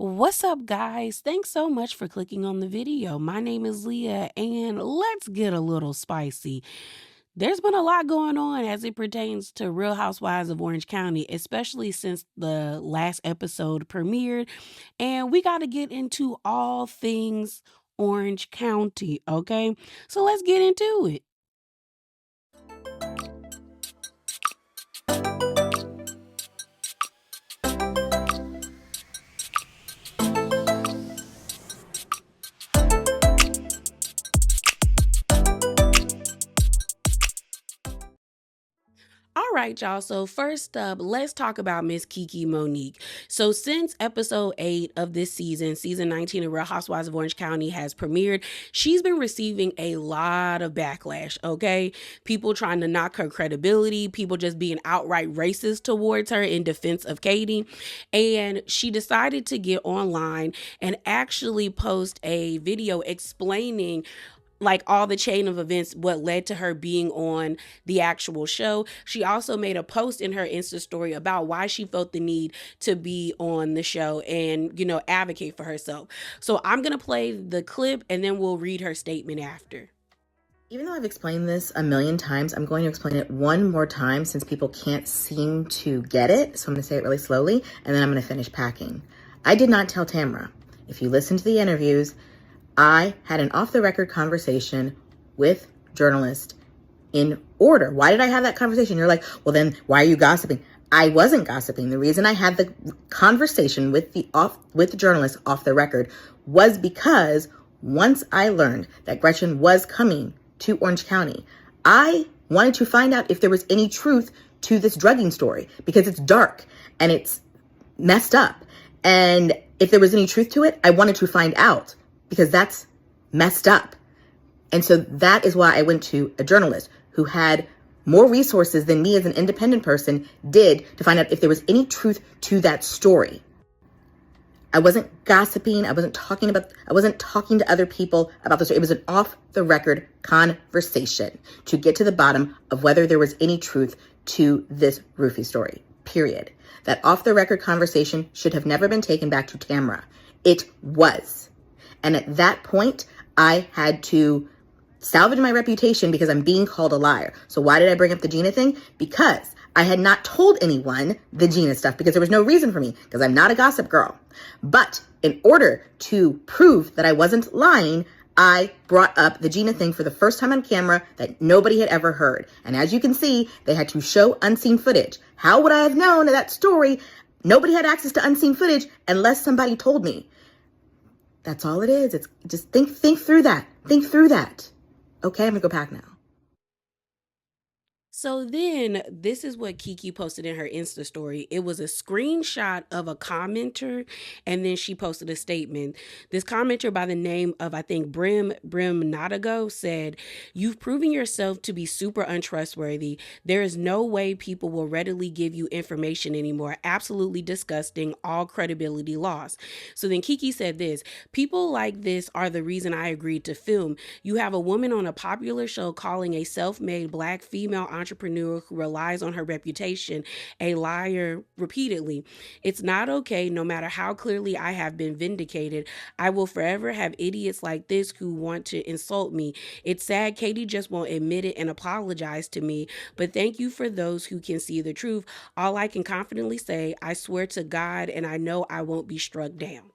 What's up, guys? Thanks so much for clicking on the video. My name is Leah, and let's get a little spicy. There's been a lot going on as it pertains to Real Housewives of Orange County, especially since the last episode premiered, and we got to get into all things Orange County, okay? So let's get into it. All right, y'all. So first up, let's talk about Miss Kiki Monique. So since episode 8 of this season 19 of Real Housewives of Orange County has premiered, she's been receiving a lot of backlash, okay? People trying to knock her credibility, people just being outright racist towards her in defense of Katie. And she decided to get online and actually post a video explaining like all the chain of events, what led to her being on the actual show. She also made a post in her Insta story about why she felt the need to be on the show and, advocate for herself. So I'm going to play the clip and then we'll read her statement after. Even though I've explained this a million times, I'm going to explain it one more time since people can't seem to get it. So I'm going to say it really slowly and then I'm going to finish packing. I did not tell Tamra. If you listen to the interviews, I had an off-the-record conversation with journalists in order. Why did I have that conversation? You're like, well, then why are you gossiping? I wasn't gossiping. The reason I had the conversation with the journalist off the record was because once I learned that Gretchen was coming to Orange County, I wanted to find out if there was any truth to this drugging story because it's dark and it's messed up. And if there was any truth to it, I wanted to find out because that's messed up. And so that is why I went to a journalist who had more resources than me as an independent person did to find out if there was any truth to that story. I wasn't gossiping. I wasn't talking to other people about the story. It was an off the record conversation to get to the bottom of whether there was any truth to this roofie story, period. That off the record conversation should have never been taken back to Tamra. It was. And at that point, I had to salvage my reputation because I'm being called a liar. So why did I bring up the Gina thing? Because I had not told anyone the Gina stuff because there was no reason for me because I'm not a gossip girl. But in order to prove that I wasn't lying, I brought up the Gina thing for the first time on camera that nobody had ever heard. And as you can see, they had to show unseen footage. How would I have known that story? Nobody had access to unseen footage unless somebody told me. That's all it is. It's just think through that. Think through that. Okay, I'm gonna go pack now. So then this is what Kiki posted in her Insta story. It was a screenshot of a commenter, and then she posted a statement. This commenter by the name of, I think, Brim Nadago said, "You've proven yourself to be super untrustworthy. There is no way people will readily give you information anymore. Absolutely disgusting. All credibility lost." So then Kiki said this, "People like this are the reason I agreed to film. You have a woman on a popular show calling a self-made Black female entrepreneur who relies on her reputation a liar repeatedly. It's not okay. No matter how clearly I have been vindicated, I will forever have idiots like this who want to insult me. It's sad Katie just won't admit it and apologize to me, but thank you for those who can see the truth. All I can confidently say, I swear to God, and I know I won't be struck down."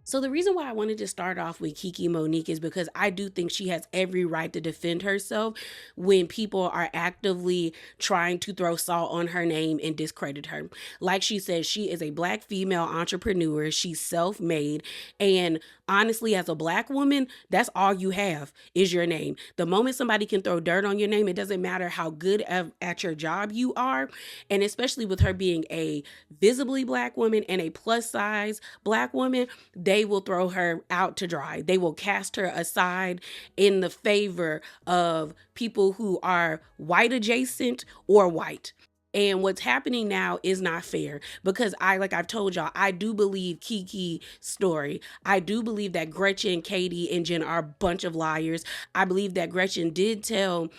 So the reason why I wanted to start off with Kiki Monique is because I do think she has every right to defend herself when people are actively trying to throw salt on her name and discredit her. Like she said, she is a Black female entrepreneur. She's self-made. And honestly, as a Black woman, that's all you have is your name. The moment somebody can throw dirt on your name, it doesn't matter how good at your job you are. And especially with her being a visibly Black woman and a plus size Black woman, they will throw her out to dry. They will cast her aside in the favor of people who are white adjacent or white. And what's happening now is not fair because like I've told y'all, I do believe Kiki's story. I do believe that Gretchen, Katie, and Jen are a bunch of liars. I believe that Gretchen did tell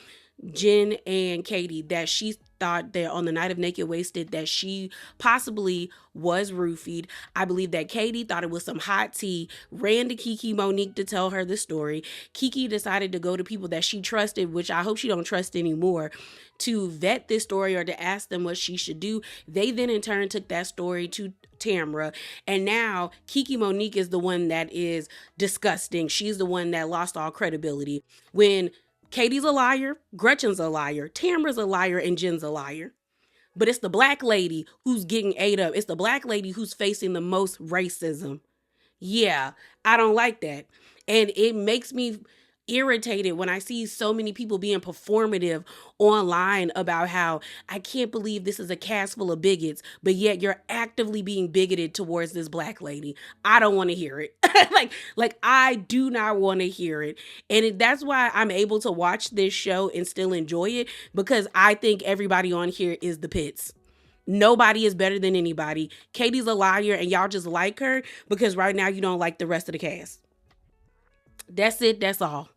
Jen and Katie that she thought that on the night of Naked Wasted that she possibly was roofied. I believe that Katie thought it was some hot tea, ran to Kiki Monique to tell her the story. Kiki decided to go to people that she trusted, which I hope she don't trust anymore, to vet this story or to ask them what she should do. They then in turn took that story to Tamra, and now Kiki Monique is the one that is disgusting. She's the one that lost all credibility. When Katie's a liar, Gretchen's a liar, Tamra's a liar, and Jen's a liar. But it's the black lady who's getting ate up. It's the black lady who's facing the most racism. Yeah, I don't like that. And it makes me irritated when I see so many people being performative online about how I can't believe this is a cast full of bigots, but yet you're actively being bigoted towards this black lady. I don't want to hear it. like I do not want to hear it. And that's why I'm able to watch this show and still enjoy it, because I think everybody on here is the pits. Nobody is better than anybody. Katie's a liar and y'all just like her because right now you don't like the rest of the cast. That's it. That's all.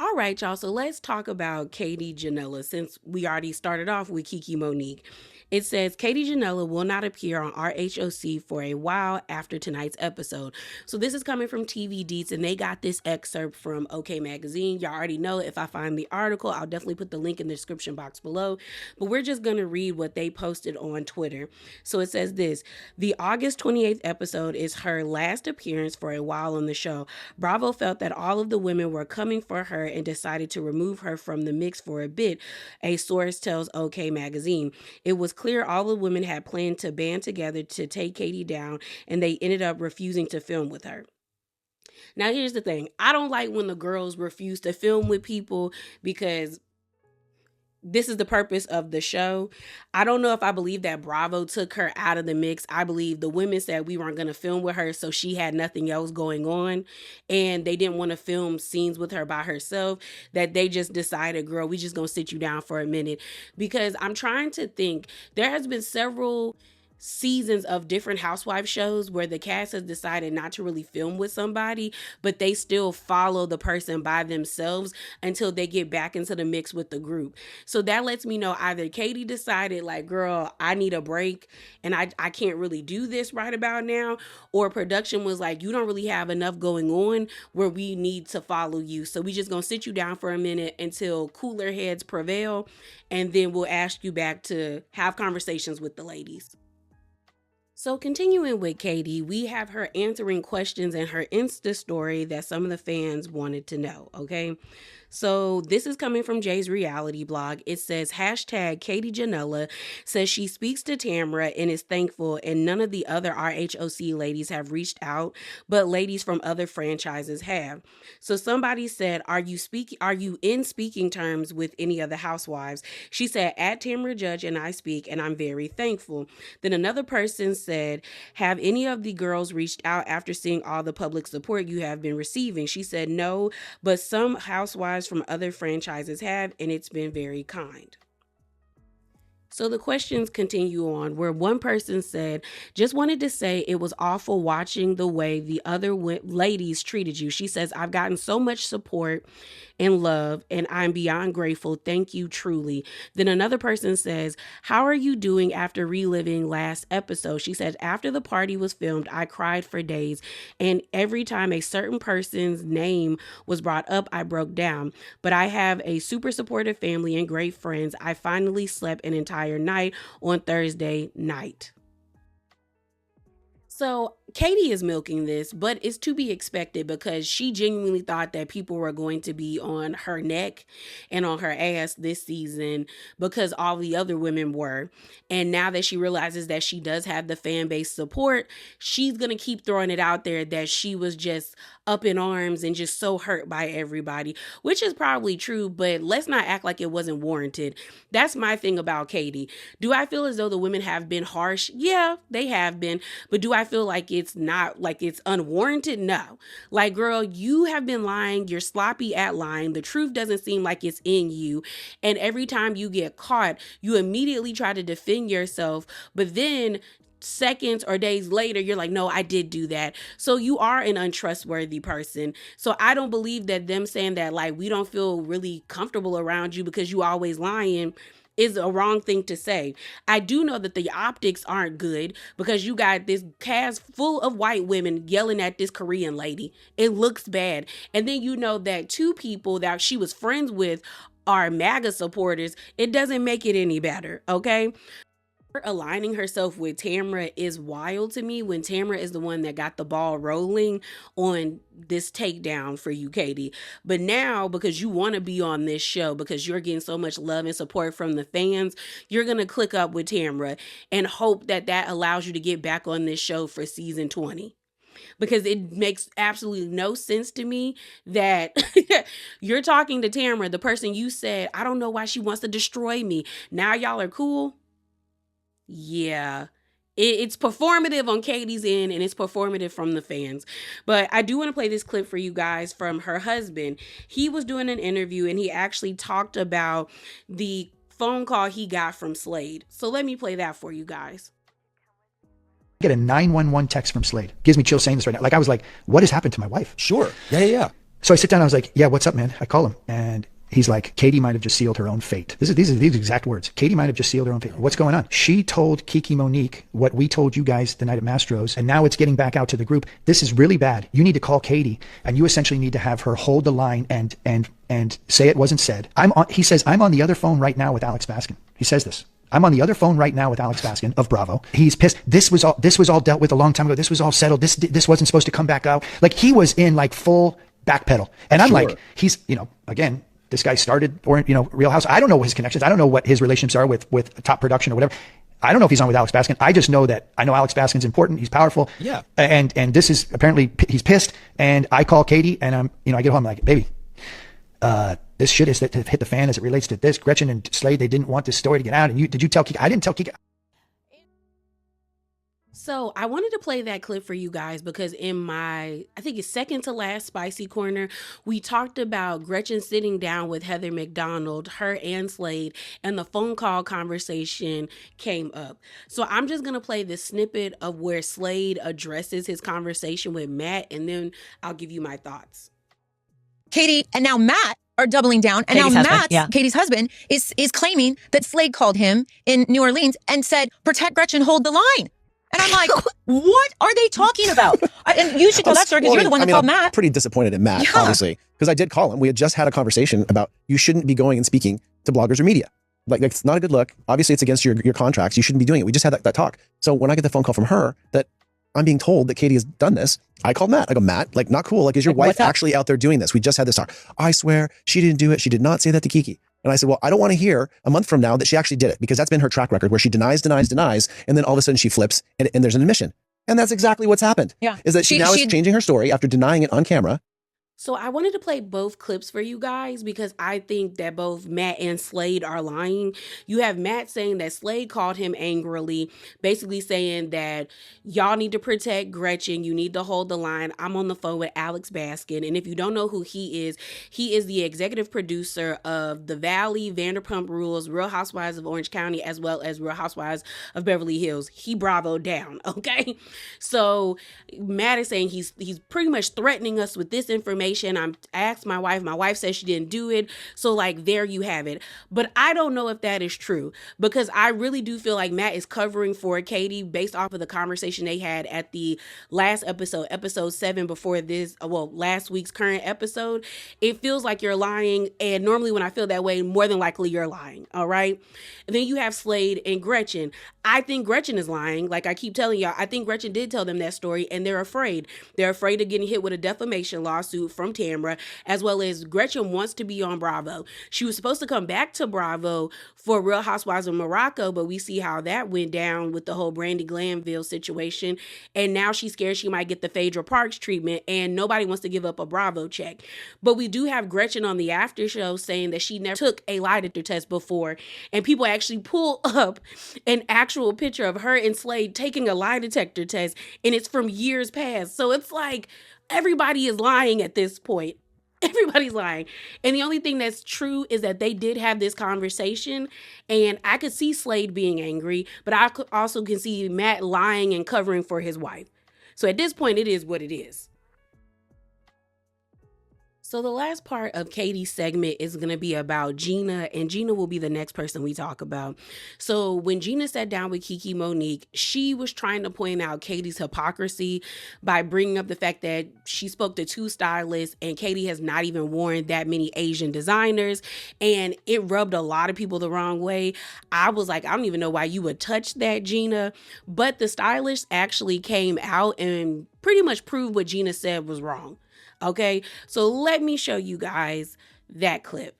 All right, y'all. So let's talk about Katie Ginella since we already started off with Kiki Monique. It says Katie Ginella will not appear on RHOC for a while after tonight's episode. So this is coming from TV Deets, and they got this excerpt from OK Magazine. Y'all already know if I find the article, I'll definitely put the link in the description box below. But we're just going to read what they posted on Twitter. So it says this: the August 28th episode is her last appearance for a while on the show. Bravo felt that all of the women were coming for her and decided to remove her from the mix for a bit, a source tells OK Magazine. It was clear all the women had planned to band together to take Katie down, and they ended up refusing to film with her. Now, here's the thing. I don't like when the girls refuse to film with people because this is the purpose of the show. I don't know if I believe that Bravo took her out of the mix. I believe the women said we weren't going to film with her, so she had nothing else going on, and they didn't want to film scenes with her by herself, that they just decided, girl, we just going to sit you down for a minute. Because I'm trying to think, there has been several seasons of different housewife shows where the cast has decided not to really film with somebody, but they still follow the person by themselves until they get back into the mix with the group. So that lets me know either Katie decided like, girl, I need a break and I can't really do this right about now, or production was like, you don't really have enough going on where we need to follow you. So we just gonna sit you down for a minute until cooler heads prevail, and then we'll ask you back to have conversations with the ladies. So continuing with Katie, we have her answering questions in her Insta story that some of the fans wanted to know, okay? So this is coming from Jay's reality blog. It says, hashtag Katie Ginella says she speaks to Tamra and is thankful, and none of the other RHOC ladies have reached out, but ladies from other franchises have. So somebody said, are you in speaking terms with any of the housewives? She said, at Tamra Judge and I speak, and I'm very thankful. Then another person said, have any of the girls reached out after seeing all the public support you have been receiving? She said, no, but some housewives from other franchises have, and it's been very kind. So the questions continue on, where one person said, just wanted to say it was awful watching the way the other ladies treated you. She says, I've gotten so much support and love, and I'm beyond grateful. Thank you, truly. Then another person says, how are you doing after reliving last episode? She says, after the party was filmed, I cried for days, and every time a certain person's name was brought up, I broke down. But I have a super supportive family and great friends. I finally slept an entire night on Thursday night. So Katie is milking this, but it's to be expected because she genuinely thought that people were going to be on her neck and on her ass this season because all the other women were. And now that she realizes that she does have the fan base support, she's going to keep throwing it out there that she was just up in arms and just so hurt by everybody, which is probably true, but let's not act like it wasn't warranted. That's my thing about Katie. Do I feel as though the women have been harsh? Yeah, they have been. But do I feel like it's not, like it's unwarranted? No. Like, girl, you have been lying. You're sloppy at lying. The truth doesn't seem like it's in you. And every time you get caught, you immediately try to defend yourself. But then seconds or days later, you're like, no, I did do that. So you are an untrustworthy person. So I don't believe that them saying that, like, we don't feel really comfortable around you because you always lying is a wrong thing to say. I do know that the optics aren't good because you got this cast full of white women yelling at this Korean lady. It looks bad. And then you know that two people that she was friends with are MAGA supporters. It doesn't make it any better, okay? Her aligning herself with Tamra is wild to me when Tamra is the one that got the ball rolling on this takedown for you, Katie. But now, because you want to be on this show, because you're getting so much love and support from the fans, you're going to click up with Tamra and hope that that allows you to get back on this show for season 20. Because it makes absolutely no sense to me that you're talking to Tamra, the person you said, I don't know why she wants to destroy me. Now y'all are cool. Yeah. It's performative on Katie's end and it's performative from the fans. But I do want to play this clip for you guys from her husband. He was doing an interview and he actually talked about the phone call he got from Slade. So let me play that for you guys. I get a 911 text from Slade. Gives me chills saying this right now. Like, I was like, what has happened to my wife? Sure. Yeah. So I sit down, I was like, yeah, what's up, man? I call him and he's like, Katie might have just sealed her own fate. These are these exact words. Katie might have just sealed her own fate. What's going on? She told Kiki Monique what we told you guys the night at Mastro's, and now it's getting back out to the group. This is really bad. You need to call Katie, and you essentially need to have her hold the line and say it wasn't said. He says, I'm on the other phone right now with Alex Baskin. He says this. I'm on the other phone right now with Alex Baskin of Bravo. He's pissed. This was all dealt with a long time ago. This was all settled. This wasn't supposed to come back out. Like, he was in like full backpedal. And I'm like, he's, again, this guy started, Real House. I don't know his connections. I don't know what his relationships are with top production or whatever. I don't know if he's on with Alex Baskin. I just know that I know Alex Baskin's important. He's powerful. Yeah. And this is apparently, he's pissed. And I call Katie and I get home, I'm like, baby, this shit has hit the fan as it relates to this. Gretchen and Slade, they didn't want this story to get out. And did you tell Kiki? I didn't tell Kiki. So I wanted to play that clip for you guys because in my, I think it's second to last Spicy Corner, we talked about Gretchen sitting down with Heather McDonald, her and Slade, and the phone call conversation came up. So I'm just going to play this snippet of where Slade addresses his conversation with Matt, and then I'll give you my thoughts. Katie and now Matt are doubling down. And Katie's now husband, Matt, yeah. Katie's husband, is claiming that Slade called him in New Orleans and said, protect Gretchen, hold the line. And I'm like, what are they talking about? And you should tell that story because you're the one that called Matt. I'm pretty disappointed in Matt, obviously, because I did call him. We had just had a conversation about you shouldn't be going and speaking to bloggers or media. Like, it's not a good look. Obviously, it's against your contracts. You shouldn't be doing it. We just had that talk. So when I get the phone call from her that I'm being told that Katie has done this, I called Matt. I go, Matt, like, not cool. Like, is your wife actually out there doing this? We just had this talk. I swear she didn't do it. She did not say that to Kiki. And I said, well, I don't want to hear a month from now that she actually did it, because that's been her track record where she denies. And then all of a sudden she flips and there's an admission. And that's exactly what's happened. Yeah. Is that she now is changing her story after denying it on camera. So I wanted to play both clips for you guys because I think that both Matt and Slade are lying. You have Matt saying that Slade called him angrily, basically saying that y'all need to protect Gretchen. You need to hold the line. I'm on the phone with Alex Baskin. And if you don't know who he is the executive producer of The Valley, Vanderpump Rules, Real Housewives of Orange County, as well as Real Housewives of Beverly Hills. He Bravo down, okay? So Matt is saying he's pretty much threatening us with this information. I asked my wife says she didn't do it. So like, there you have it. But I don't know if that is true, because I really do feel like Matt is covering for Katie based off of the conversation they had at the last episode 7 before this, last week's current episode. It feels like you're lying. And normally when I feel that way, more than likely you're lying. All right. And then you have Slade and Gretchen. I think Gretchen is lying. Like I keep telling y'all, I think Gretchen did tell them that story and they're afraid. They're afraid of getting hit with a defamation lawsuit from Tamra, as well as Gretchen wants to be on Bravo. She was supposed to come back to Bravo for Real Housewives of Morocco, but we see how that went down with the whole Brandy Glanville situation. And now she's scared she might get the Phaedra Parks treatment and nobody wants to give up a Bravo check. But we do have Gretchen on the after show saying that she never took a lie detector test before. And people actually pull up an actual picture of her and Slade taking a lie detector test, and it's from years past. So it's like everybody is lying at this point. Everybody's lying. And the only thing that's true is that they did have this conversation. And I could see Slade being angry, but I also can see Matt lying and covering for his wife. So at this point, it is what it is. So the last part of Katie's segment is going to be about Gina, and Gina will be the next person we talk about. So when Gina sat down with Kiki Monique, she was trying to point out Katie's hypocrisy by bringing up the fact that she spoke to 2 stylists and Katie has not even worn that many Asian designers, and it rubbed a lot of people the wrong way. I was like, I don't even know why you would touch that, Gina. But the stylists actually came out and pretty much proved what Gina said was wrong. Okay, so let me show you guys that clip.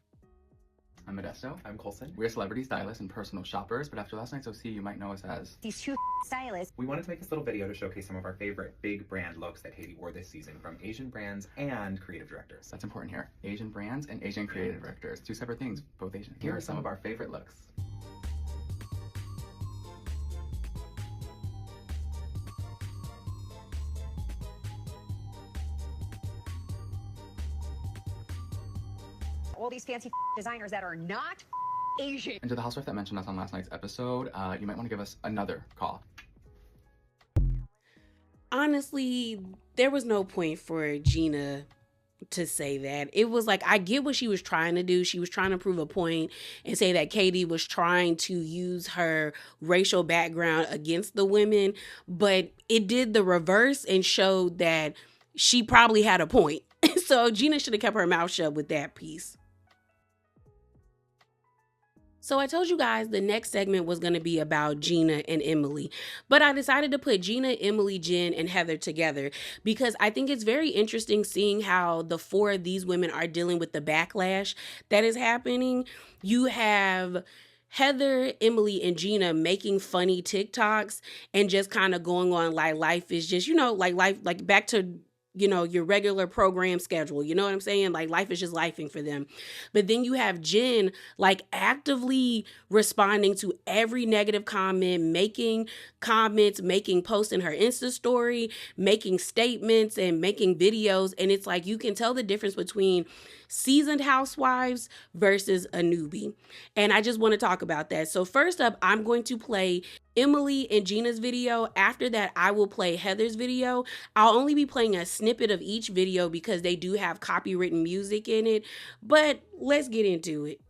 I'm Modesto. I'm Colson. We're celebrity stylists and personal shoppers, but after last night's OC, you might know us as these 2 stylists. We wanted to make this little video to showcase some of our favorite big brand looks that Katie wore this season from Asian brands and creative directors. That's important here. Asian brands and Asian creative directors. 2 separate things, both Asian. Here are some of our favorite looks. All these fancy designers that are not Asian. And to the housewife that mentioned us on last night's episode, you might want to give us another call. Honestly, there was no point for Gina to say that. It was like, I get what she was trying to do. She was trying to prove a point and say that Katie was trying to use her racial background against the women, but it did the reverse and showed that she probably had a point. So Gina should have kept her mouth shut with that piece. So I told you guys the next segment was going to be about Gina and Emily, but I decided to put Gina, Emily, Jen, and Heather together because I think it's very interesting seeing how the 4 of these women are dealing with the backlash that is happening. You have Heather, Emily, and Gina making funny TikToks and just kind of going on like life is just, like life, like back to your regular program schedule. You know what I'm saying? Like life is just lifing for them. But then you have Jen like actively responding to every negative comment, making comments, making posts in her Insta story, making statements and making videos. And it's like you can tell the difference between seasoned housewives versus a newbie. And I just want to talk about that. So first up, I'm going to play Emily and Gina's video. After that, I will play Heather's video. I'll only be playing a snippet of each video because they do have copywritten music in it, but let's get into it.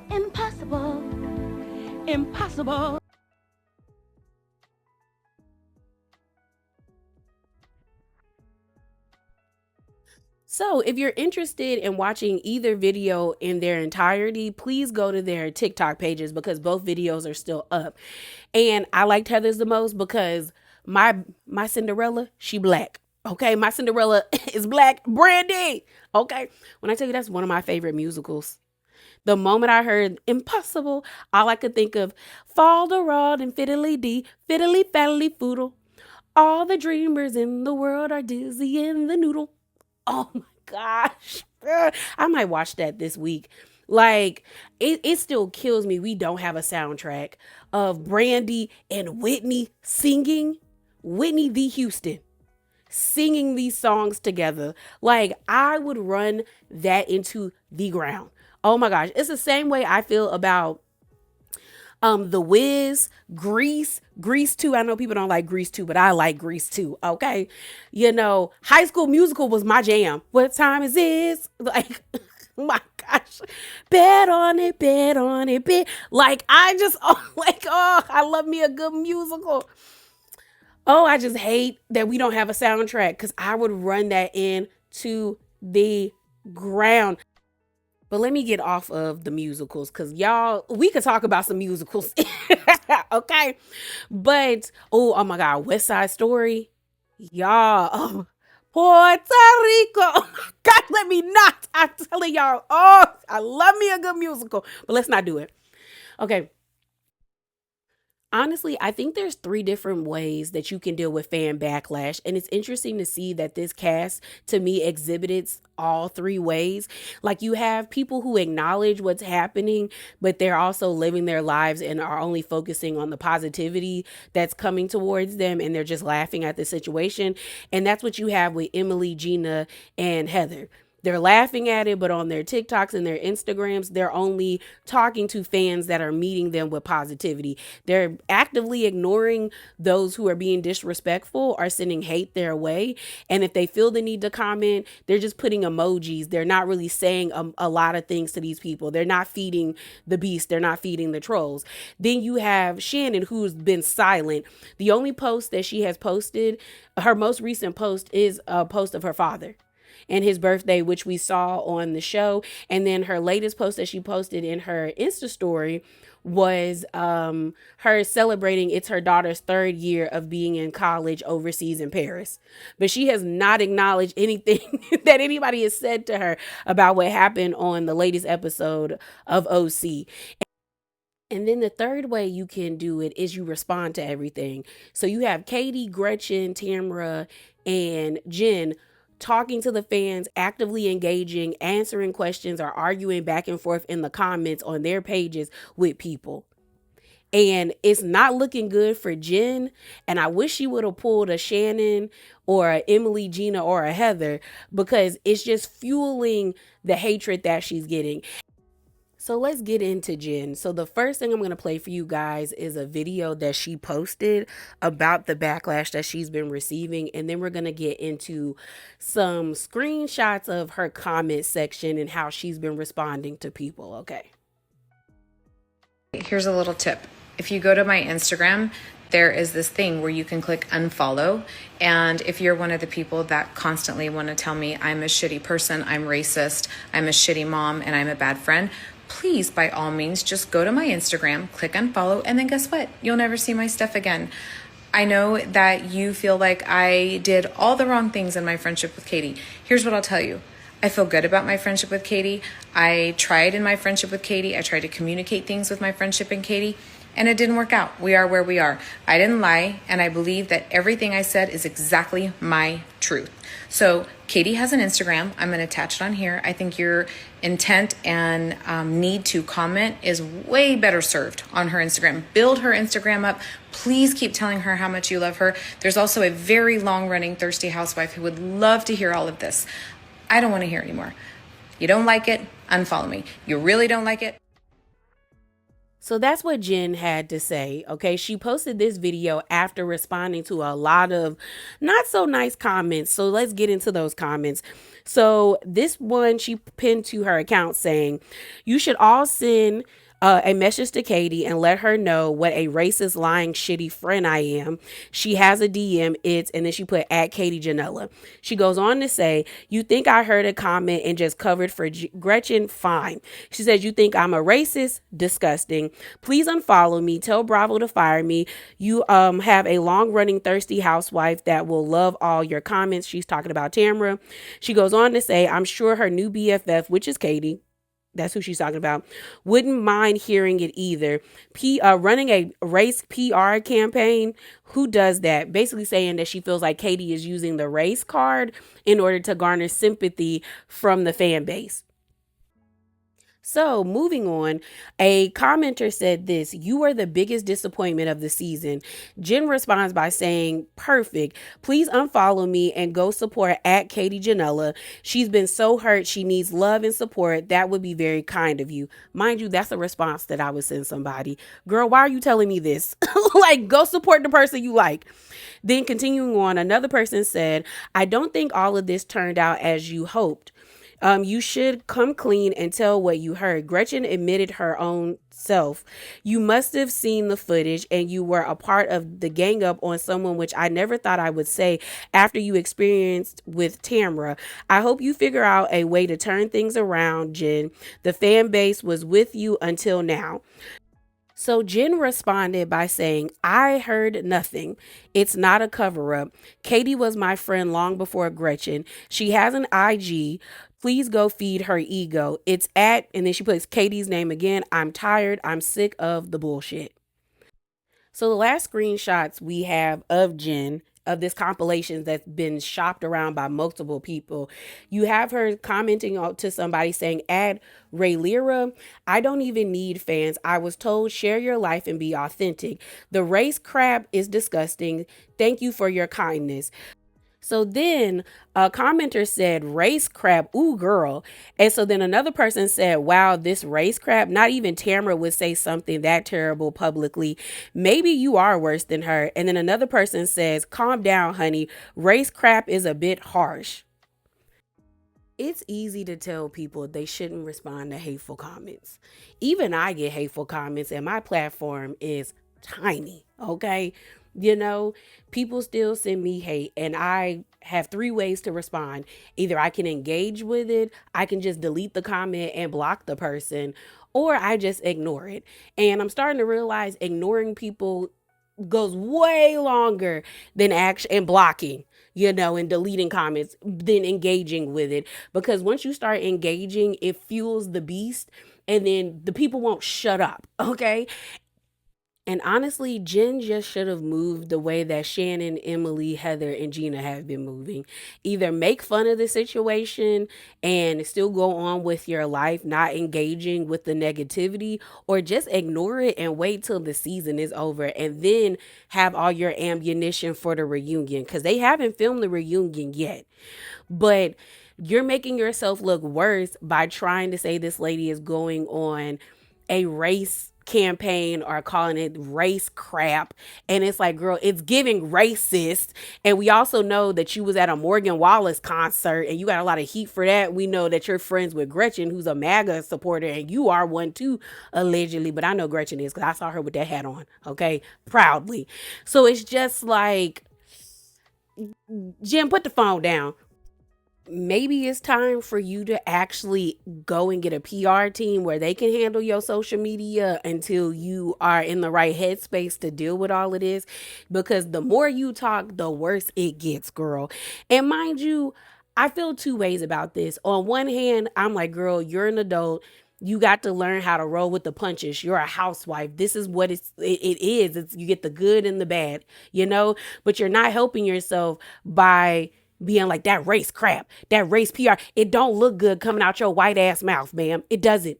Impossible. Impossible. So if you're interested in watching either video in their entirety, please go to their TikTok pages because both videos are still up. And I liked Heather's the most because my Cinderella, she black. Okay, my Cinderella is black. Brandy. Okay, when I tell you that's one of my favorite musicals. The moment I heard Impossible, all I could think of Falderald and Fiddly Dee, Fiddly Faddly Foodle. All the dreamers in the world are dizzy in the noodle. Oh my gosh. I might watch that this week. Like, it still kills me we don't have a soundtrack of Brandy and Whitney singing, Whitney v. Houston, singing these songs together. Like, I would run that into the ground. Oh my gosh. It's the same way I feel about The Wiz, Grease 2. I know people don't like Grease 2, but I like Grease 2. Okay. High School Musical was my jam. What time is this? Like, oh my gosh. Bet on it, bet on it, bet. Like, I love me a good musical. Oh, I just hate that we don't have a soundtrack because I would run that into the ground. But let me get off of the musicals because y'all, we could talk about some musicals. Okay. But, oh my God, West Side Story. Y'all, Puerto Rico. Oh my God, let me not. I'm telling y'all, I love me a good musical. But let's not do it. Okay. Honestly, I think there's three different ways that you can deal with fan backlash. And it's interesting to see that this cast, to me, exhibits all three ways. Like, you have people who acknowledge what's happening, but they're also living their lives and are only focusing on the positivity that's coming towards them. And they're just laughing at the situation. And that's what you have with Emily, Gina, and Heather. They're laughing at it, but on their TikToks and their Instagrams, they're only talking to fans that are meeting them with positivity. They're actively ignoring those who are being disrespectful or sending hate their way. And if they feel the need to comment, they're just putting emojis. They're not really saying a lot of things to these people. They're not feeding the beast. They're not feeding the trolls. Then you have Shannon, who's been silent. The only post that she has posted, her most recent post, is a post of her father and his birthday, which we saw on the show. And then her latest post that she posted in her Insta story was her celebrating it's her daughter's 3rd year of being in college overseas in Paris. But she has not acknowledged anything that anybody has said to her about what happened on the latest episode of OC. And then the third way you can do it is you respond to everything. So you have Katie, Gretchen, Tamra, and Jen talking to the fans, actively engaging, answering questions, or arguing back and forth in the comments on their pages with people. And it's not looking good for Jen. And I wish she would have pulled a Shannon or a Emily, Gina, or a Heather, because it's just fueling the hatred that she's getting. So let's get into Jen. So the first thing I'm going to play for you guys is a video that she posted about the backlash that she's been receiving. And then we're going to get into some screenshots of her comment section and how she's been responding to people. Okay. Here's a little tip. If you go to my Instagram, there is this thing where you can click unfollow. And if you're one of the people that constantly want to tell me I'm a shitty person, I'm racist, I'm a shitty mom, and I'm a bad friend, please, by all means, just go to my Instagram, click unfollow, and then guess what? You'll never see my stuff again. I know that you feel like I did all the wrong things in my friendship with Katie. Here's what I'll tell you. I feel good about my friendship with Katie. I tried in my friendship with Katie. I tried to communicate things with my friendship and Katie, and it didn't work out. We are where we are. I didn't lie, and I believe that everything I said is exactly my truth. So Katie has an Instagram. I'm going to attach it on here. I think your intent and need to comment is way better served on her Instagram. Build her Instagram up. Please keep telling her how much you love her. There's also a very long-running thirsty housewife who would love to hear all of this. I don't want to hear anymore. You don't like it? Unfollow me. You really don't like it? So that's what Jen had to say. Okay, she posted this video after responding to a lot of not so nice comments. So let's get into those comments. So this one she pinned to her account saying, "You should all send a message to Katie and let her know what a racist, lying, shitty friend I am. She has a DM, and then she put at Katie Ginella." She goes on to say, "You think I heard a comment and just covered for Gretchen? Fine." She says, "You think I'm a racist? Disgusting. Please unfollow me. Tell Bravo to fire me. You have a long-running thirsty housewife that will love all your comments." She's talking about Tamra. She goes on to say, "I'm sure her new BFF, which is Katie," that's who she's talking about, "wouldn't mind hearing it either. Running a race PR campaign, who does that?" Basically saying that she feels like Katie is using the race card in order to garner sympathy from the fan base. So moving on, a commenter said this: "You are the biggest disappointment of the season." Jen responds by saying, "Perfect. Please unfollow me and go support at Katie Ginella. She's been so hurt. She needs love and support. That would be very kind of you." Mind you, that's a response that I would send somebody. Girl, why are you telling me this? Like, go support the person you like. Then continuing on, another person said, "I don't think all of this turned out as you hoped. You should come clean and tell what you heard." Gretchen admitted her own self. "You must have seen the footage and you were a part of the gang up on someone, which I never thought I would say after you experienced with Tamra. I hope you figure out a way to turn things around, Jen. The fan base was with you until now." So Jen responded by saying, "I heard nothing. It's not a cover up. Katie was my friend long before Gretchen. She has an IG. Please go feed her ego. It's at," and then she puts Katie's name again, "I'm tired. I'm sick of the bullshit." So the last screenshots we have of Jen, of this compilation that's been shopped around by multiple people, you have her commenting to somebody saying, add Ray Lira, I don't even need fans. I was told share your life and be authentic. The race crap is disgusting. Thank you for your kindness. So then a commenter said, race crap, ooh, girl. And so then another person said, wow, this race crap, not even Tamra would say something that terrible publicly. Maybe you are worse than her. And then another person says, calm down, honey. Race crap is a bit harsh. It's easy to tell people they shouldn't respond to hateful comments. Even I get hateful comments, and my platform is tiny, okay? You know, people still send me hate, and I have 3 ways to respond. Either I can engage with it, I can just delete the comment and block the person, or I just ignore it. And I'm starting to realize ignoring people goes way longer than action and blocking, you know, and deleting comments than engaging with it. Because once you start engaging, it fuels the beast, and then the people won't shut up, okay? And honestly, Jen just should have moved the way that Shannon, Emily, Heather, and Gina have been moving. Either make fun of the situation and still go on with your life, not engaging with the negativity, or just ignore it and wait till the season is over and then have all your ammunition for the reunion, because they haven't filmed the reunion yet. But you're making yourself look worse by trying to say this lady is going on a race campaign or calling it race crap. And it's like, girl, it's giving racist. And we also know that you was at a Morgan Wallace concert and you got a lot of heat for that. We know that you're friends with Gretchen, who's a MAGA supporter, and you are one too, allegedly. But I know Gretchen is, because I saw her with that hat on, okay, proudly. So it's just like, Jim, put the phone down. Maybe it's time for you to actually go and get a PR team where they can handle your social media until you are in the right headspace to deal with all of this. Because the more you talk, the worse it gets, girl. And mind you, I feel 2 ways about this. On one hand, I'm like, girl, you're an adult. You got to learn how to roll with the punches. You're a housewife. This is what it is. You get the good and the bad, you know, but you're not helping yourself by being like, that race crap, that race PR. It don't look good coming out your white ass mouth, ma'am. It doesn't.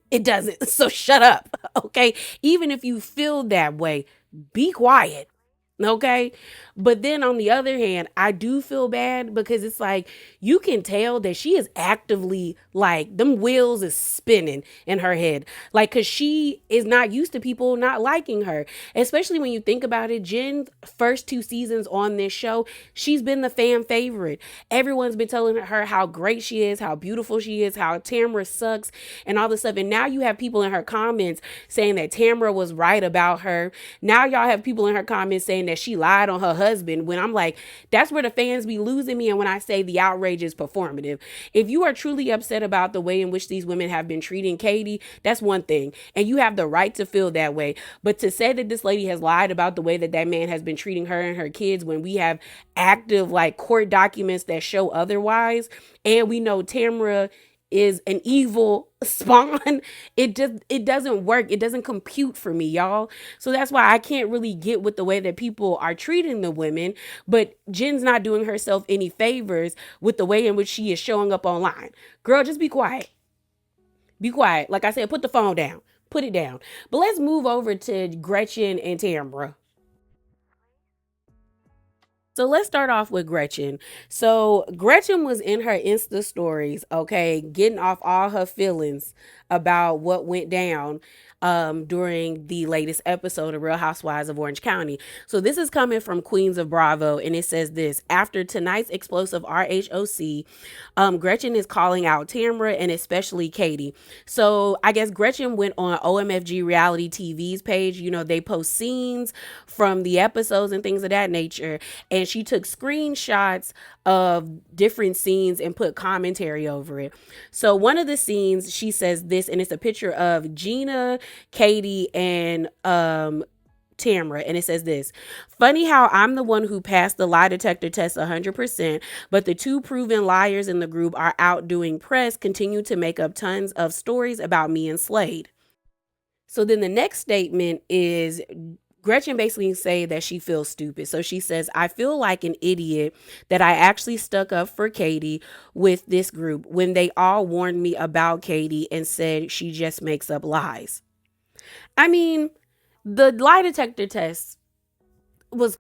So shut up. Okay. Even if you feel that way, be quiet. Okay. But then on the other hand, I do feel bad because it's like, you can tell that she is actively like, them wheels is spinning in her head. Like, cause she is not used to people not liking her, especially when you think about it. Jen's first 2 seasons on this show, she's been the fan favorite. Everyone's been telling her how great she is, how beautiful she is, how Tamra sucks and all this stuff. And now you have people in her comments saying that Tamra was right about her. Now y'all have people in her comments saying that she lied on her husband, when I'm like, that's where the fans be losing me. And when I say the outrage is performative, if you are truly upset about the way in which these women have been treating Katie, that's one thing. And you have the right to feel that way. But to say that this lady has lied about the way that that man has been treating her and her kids, when we have active like court documents that show otherwise, and we know Tamra is an evil spawn, it doesn't work. It doesn't compute for me, y'all. So that's why I can't really get with the way that people are treating the women. But Jen's not doing herself any favors with the way in which she is showing up online. Girl, just be quiet. Be quiet. Like I said, put the phone down. Put it down. But let's move over to Gretchen and Tamra. So let's start off with Gretchen. So Gretchen was in her Insta stories, okay, getting off all her feelings about what went down during the latest episode of Real Housewives of Orange County. So this is coming from Queens of Bravo, and it says this: after tonight's explosive RHOC, Gretchen is calling out Tamra and especially Katie. So I guess Gretchen went on OMFG Reality TV's page. You know, they post scenes from the episodes and things of that nature, and she took screenshots of different scenes and put commentary over it. So one of the scenes, she says this, and it's a picture of Gina, Katie, and Tamra, and it says this: funny how I'm the one who passed the lie detector test 100%, but the 2 proven liars in the group are out doing press, continue to make up tons of stories about me and Slade. So then the next statement is Gretchen basically say that she feels stupid. So she says, I feel like an idiot that I actually stuck up for Katie with this group when they all warned me about Katie and said she just makes up lies. I mean, the lie detector test was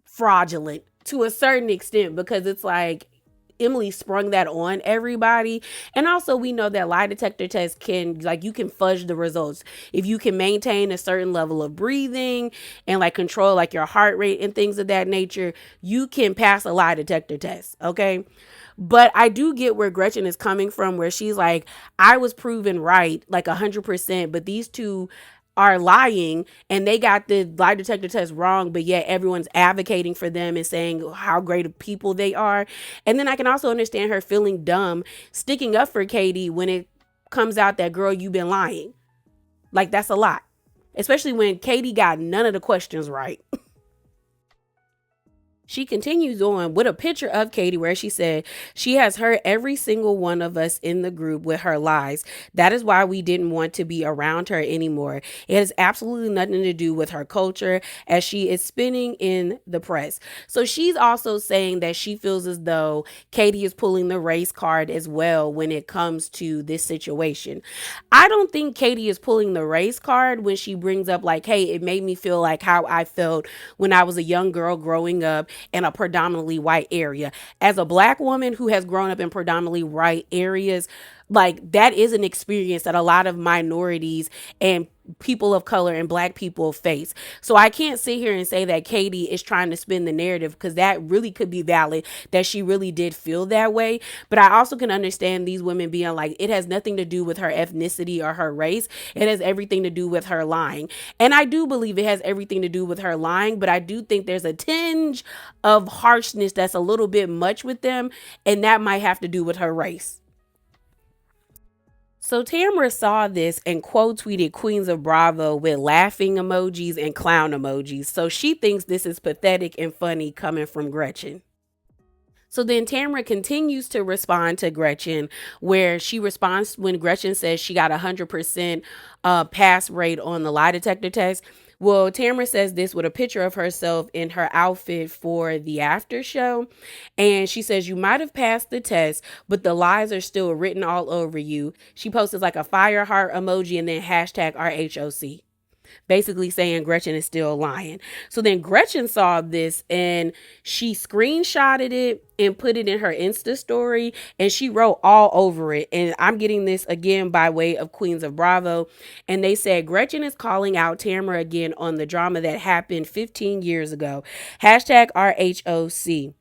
fraudulent to a certain extent because it's like Emily sprung that on everybody. And also we know that lie detector tests can, like, you can fudge the results. If you can maintain a certain level of breathing and like control like your heart rate and things of that nature, you can pass a lie detector test. Okay. But I do get where Gretchen is coming from, where she's like, I was proven right like 100%, but these two are lying and they got the lie detector test wrong, but yet everyone's advocating for them and saying how great of people they are. And then I can also understand her feeling dumb sticking up for Katie when it comes out that, girl, you've been lying. Like, that's a lot, especially when Katie got none of the questions right. She continues on with a picture of Katie where she said, she has hurt every single one of us in the group with her lies. That is why we didn't want to be around her anymore. It has absolutely nothing to do with her culture as she is spinning in the press. So she's also saying that she feels as though Katie is pulling the race card as well when it comes to this situation. I don't think Katie is pulling the race card when she brings up like, hey, it made me feel like how I felt when I was a young girl growing up in a predominantly white area. As a Black woman who has grown up in predominantly white areas, like, that is an experience that a lot of minorities and people of color and Black people face. So I can't sit here and say that Katie is trying to spin the narrative, because that really could be valid, that she really did feel that way. But I also can understand these women being like, it has nothing to do with her ethnicity or her race. It has everything to do with her lying. And I do believe it has everything to do with her lying, but I do think there's a tinge of harshness that's a little bit much with them, and that might have to do with her race. So Tamra saw this and quote tweeted Queens of Bravo with laughing emojis and clown emojis. So she thinks this is pathetic and funny coming from Gretchen. So then Tamra continues to respond to Gretchen, where she responds when Gretchen says she got 100% pass rate on the lie detector test. Well, Tamra says this with a picture of herself in her outfit for the after show. And she says, you might have passed the test, but the lies are still written all over you. She posted like a fire heart emoji and then hashtag RHOC. Basically saying Gretchen is still lying. So then Gretchen saw this and she screenshotted it and put it in her Insta story, and she wrote all over it. And I'm getting this again by way of Queens of Bravo. And they said, Gretchen is calling out Tamra again on the drama that happened 15 years ago. Hashtag RHOC.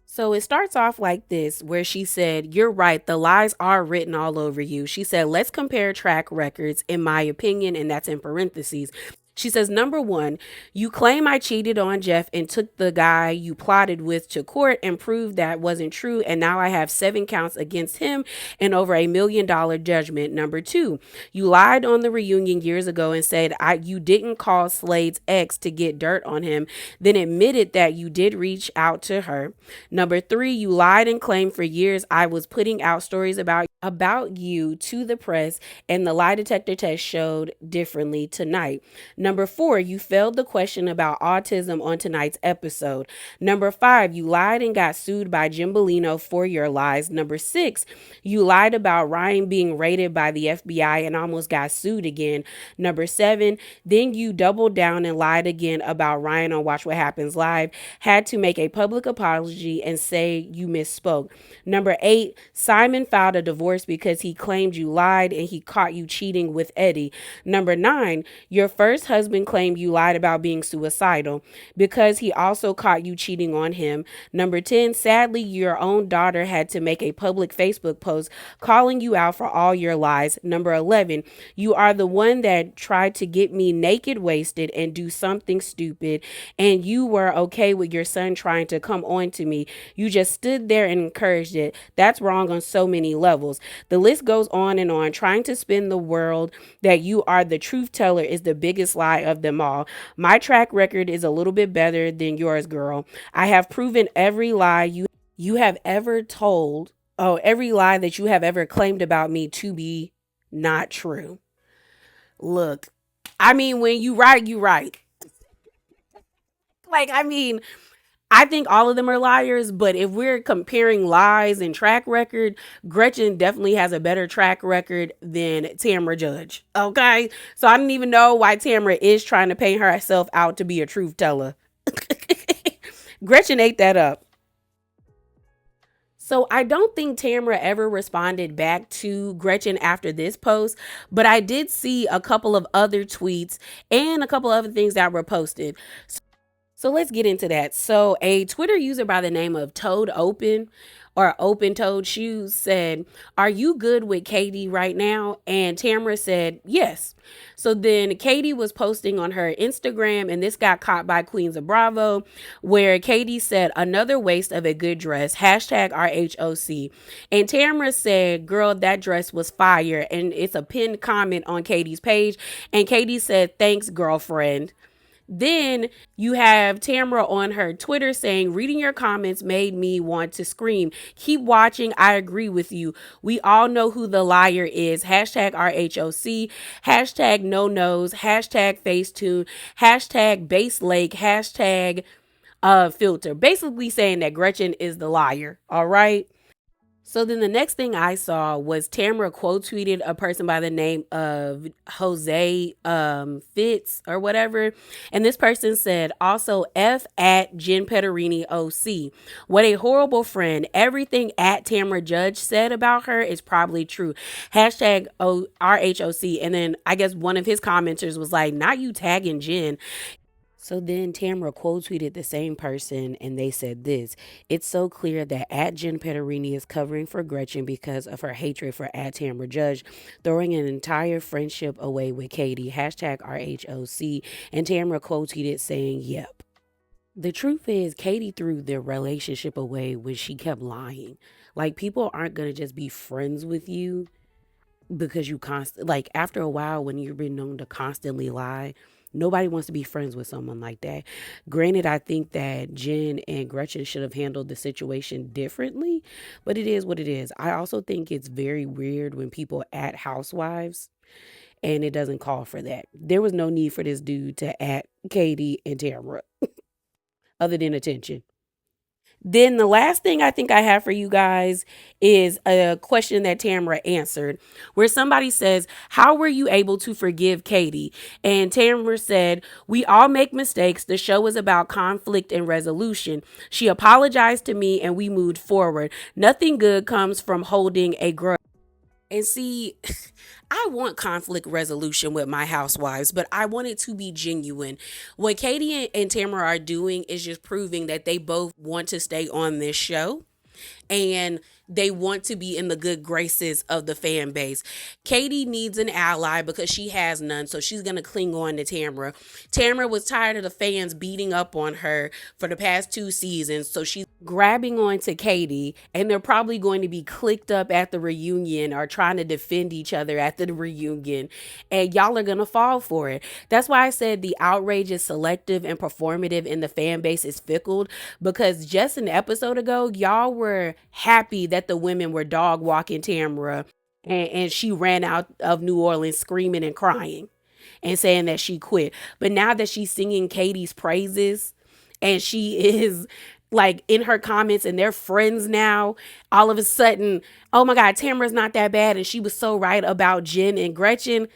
So it starts off like this, where she said, you're right, the lies are written all over you. She said, let's compare track records, in my opinion, and that's in parentheses. She says, number one, you claim I cheated on Jeff and took the guy you plotted with to court and proved that wasn't true. And now I have 7 counts against him and over $1 million judgment. Number two, you lied on the reunion years ago and said you didn't call Slade's ex to get dirt on him, then admitted that you did reach out to her. Number three, you lied and claimed for years I was putting out stories about you to the press, and the lie detector test showed differently tonight. Number four, you failed the question about autism on tonight's episode. Number five, you lied and got sued by Jim Bellino for your lies. Number six, you lied about Ryan being raided by the FBI and almost got sued again. Number seven, then you doubled down and lied again about Ryan on Watch What Happens Live, had to make a public apology and say you misspoke. Number eight, Simon filed a divorce because he claimed you lied and he caught you cheating with Eddie. Number nine, your first husband claimed you lied about being suicidal because he also caught you cheating on him. Number 10, sadly, your own daughter had to make a public Facebook post calling you out for all your lies. Number 11, you are the one that tried to get me naked, wasted, and do something stupid, and you were okay with your son trying to come on to me. You just stood there and encouraged it. That's wrong on so many levels. The list goes on and on. Trying to spin the world that you are the truth teller is the biggest lie of them all. My track record is a little bit better than yours, girl. I have proven every lie you have ever told, every lie that you have ever claimed about me to be not true. Look, I mean, when you right, you right. Like, I mean, I think all of them are liars, but if we're comparing lies and track record, Gretchen definitely has a better track record than Tamra Judge. Okay? So I don't even know why Tamra is trying to paint herself out to be a truth teller. Gretchen ate that up. So I don't think Tamra ever responded back to Gretchen after this post, but I did see a couple of other tweets and a couple of other things that were posted. So let's get into that. So a Twitter user by the name of Toad Open or Open Toad Shoes said, "Are you good with Katie right now?" And Tamra said, "Yes." So then Katie was posting on her Instagram, and this got caught by Queens of Bravo, where Katie said, "Another waste of a good dress, hashtag RHOC." And Tamra said, "Girl, that dress was fire." And it's a pinned comment on Katie's page. And Katie said, "Thanks, girlfriend." Then you have Tamra on her Twitter saying, "Reading your comments made me want to scream. Keep watching. I agree with you. We all know who the liar is. Hashtag RHOC. Hashtag no nose. Hashtag Facetune. Hashtag base lake. Hashtag filter." Basically saying that Gretchen is the liar. All right. So then the next thing I saw was Tamra quote tweeted a person by the name of Jose Fitz or whatever. And this person said, "Also F at Jen Pedranti OC. What a horrible friend. Everything at Tamra Judge said about her is probably true. Hashtag RHOC." And then I guess one of his commenters was like, "Not you tagging Jen." So then Tamra quote tweeted the same person and they said this: "It's so clear that at Jen Pedranti is covering for Gretchen because of her hatred for at Tamra Judge, throwing an entire friendship away with Katie. Hashtag RHOC." And Tamra quote tweeted saying, "Yep." The truth is, Katie threw their relationship away when she kept lying. Like, people aren't going to just be friends with you because you like, after a while, when you've been known to constantly lie, nobody wants to be friends with someone like that. Granted, I think that Jen and Gretchen should have handled the situation differently, but it is what it is. I also think it's very weird when people at housewives, and it doesn't call for that. There was no need for this dude to at Katie and Tamra other than attention. Then the last thing I think I have for you guys is a question that Tamra answered, where somebody says, "How were you able to forgive Katie?" And Tamra said, "We all make mistakes. The show is about conflict and resolution. She apologized to me and we moved forward. Nothing good comes from holding a grudge." And see, I want conflict resolution with my housewives, but I want it to be genuine. What Katie and Tamara are doing is just proving that they both want to stay on this show and they want to be in the good graces of the fan base. Katie needs an ally because she has none, so she's going to cling on to Tamra. Tamra was tired of the fans beating up on her for the past 2 seasons, so she's grabbing on to Katie, and they're probably going to be clicked up at the reunion or trying to defend each other at the reunion, and y'all are going to fall for it. That's why I said the outrage is selective and performative and the fan base is fickle, because just an episode ago, y'all were happy that the women were dog walking Tamra and she ran out of New Orleans screaming and crying and saying that she quit. But now that she's singing Katie's praises and she is like in her comments and they're friends now, all of a sudden, oh my God, Tamra's not that bad and she was so right about Jen and Gretchen.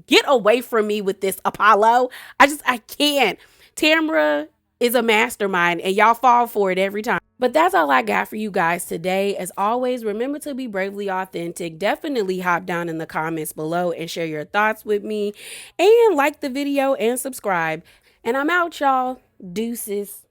Get away from me with this, Apollo. I can't. Tamra is a mastermind and y'all fall for it every time. But that's all I got for you guys today. As always, remember to be bravely authentic. Definitely hop down in the comments below and share your thoughts with me. And like the video and subscribe. And I'm out, y'all. Deuces.